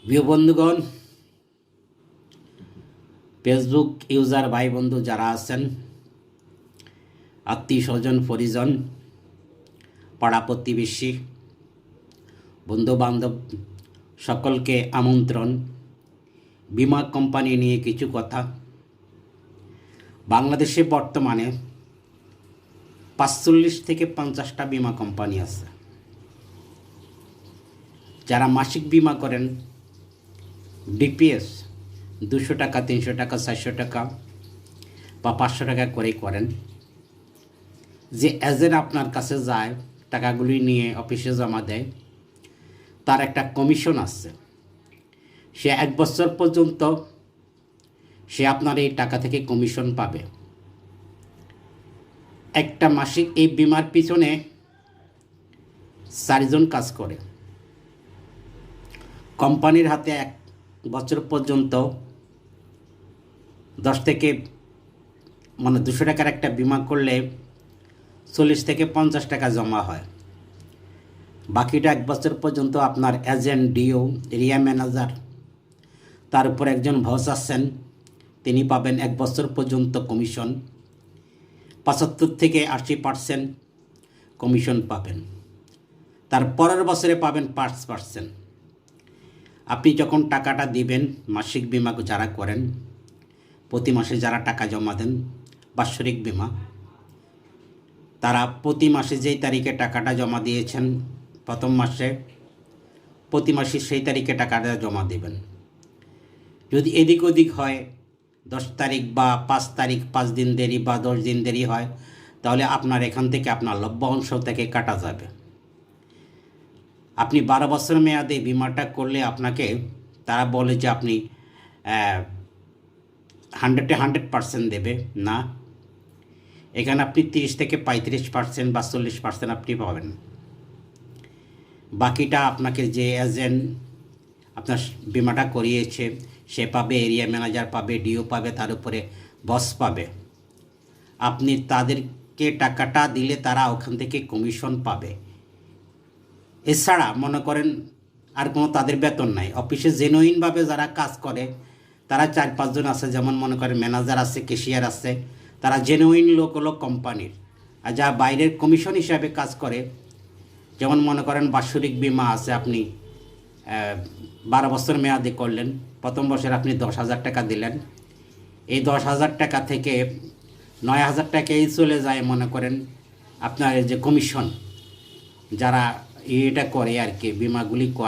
প্রিয় বন্ধুগণ, Facebook user ভাই বন্ধু যারা আছেন, আত্মীয় স্বজন পরিজন, পাড়া প্রতিবেশী, বন্ধু বান্ধব সকলকে আমন্ত্রণ। বিমা কোম্পানি নিয়ে কিছু কথা। বাংলাদেশে বর্তমানে ৪৫ থেকে ৫০টা বিমা কোম্পানি আছে। যারা মাসিক বিমা করেন, ডিপিএস ২০০ টাকা, ৩০০ টাকা, ৪০০ টাকা বা ৫০০ টাকা করেই করেন। যে এজেন্ট আপনার কাছে যায়, টাকাগুলি নিয়ে অফিসে জমা দেয়, তার একটা কমিশন আছে। সে ১ বছর পর্যন্ত সে আপনার এই টাকা থেকে কমিশন পাবে। একটা মাসিক এই বিমার পিছনে ৪ জন কাজ করে। কোম্পানির হাতে ১ বছর পর্যন্ত ১০ থেকে ২০০ টাকার একটা বিমা করলে ৪০ থেকে ৫০ টাকা জমা হয়। বাকিটা ১ বছর পর্যন্ত আপনার এজেন্ট, ডিও, এরিয়া ম্যানেজার, তার উপর একজন বস আছেন, তিনি পাবেন ১ বছর পর্যন্ত কমিশন। ৭৫ থেকে ৮০% কমিশন পাবেন। তার পরের বছরে পাবেন ৫%। আপনি যখন টাকাটা দিবেন, মাসিক বিমা যারা করেন, প্রতি মাসে যারা টাকা জমা দেন বাৎসরিক বিমা, তারা প্রতি মাসে যেই তারিখে টাকাটা জমা দিয়েছেন প্রথম মাসে, প্রতি মাসে সেই তারিখে টাকাটা জমা দেবেন। যদি এদিক ওদিক হয়, ১০ তারিখ বা ৫ তারিখ, ৫ দিন দেরি বা ১০ দিন দেরি হয়, তাহলে আপনার এখান থেকে আপনার লভ্যাংশ থেকে কাটা যাবে। আপনি ১২ বছর মেয়াদে বিমাটা করলে আপনাকে তারা বলে যে আপনি 100% দেবে না। এখানে আপনি ৩০ থেকে ৩৫% বা ৪০% আপনি পাবেন। বাকিটা আপনাকে যে এজেন্ট আপনার বিমাটা করিয়েছে সে পাবে, এরিয়া ম্যানেজার পাবে, ডিও পাবে, তার উপরে বস পাবে। আপনি তাদেরকে টাকাটা দিলে তারা ওখান থেকে কমিশন পাবে। এছাড়া মনে করেন আর কোনো তাদের বেতন নাই। অফিসে জেনুইনভাবে যারা কাজ করে তারা ৪-৫ জন আছে, যেমন মনে করেন ম্যানেজার আছে, ক্যাশিয়ার আছে, তারা জেনুইন লোক হলো কোম্পানির। আর যা বাইরের কমিশন হিসাবে কাজ করে, যেমন মনে করেন বাৎসরিক বিমা আছে, আপনি ১২ বছর মেয়াদে করলেন, প্রথম বছর আপনি ১০,০০০ টাকা দিলেন, এই ১০,০০০ টাকা থেকে ৯,০০০ টাকাই চলে যায় মনে করেন আপনার যে কমিশন, যারা এটা করে আর কি, বিমাগুলি করে।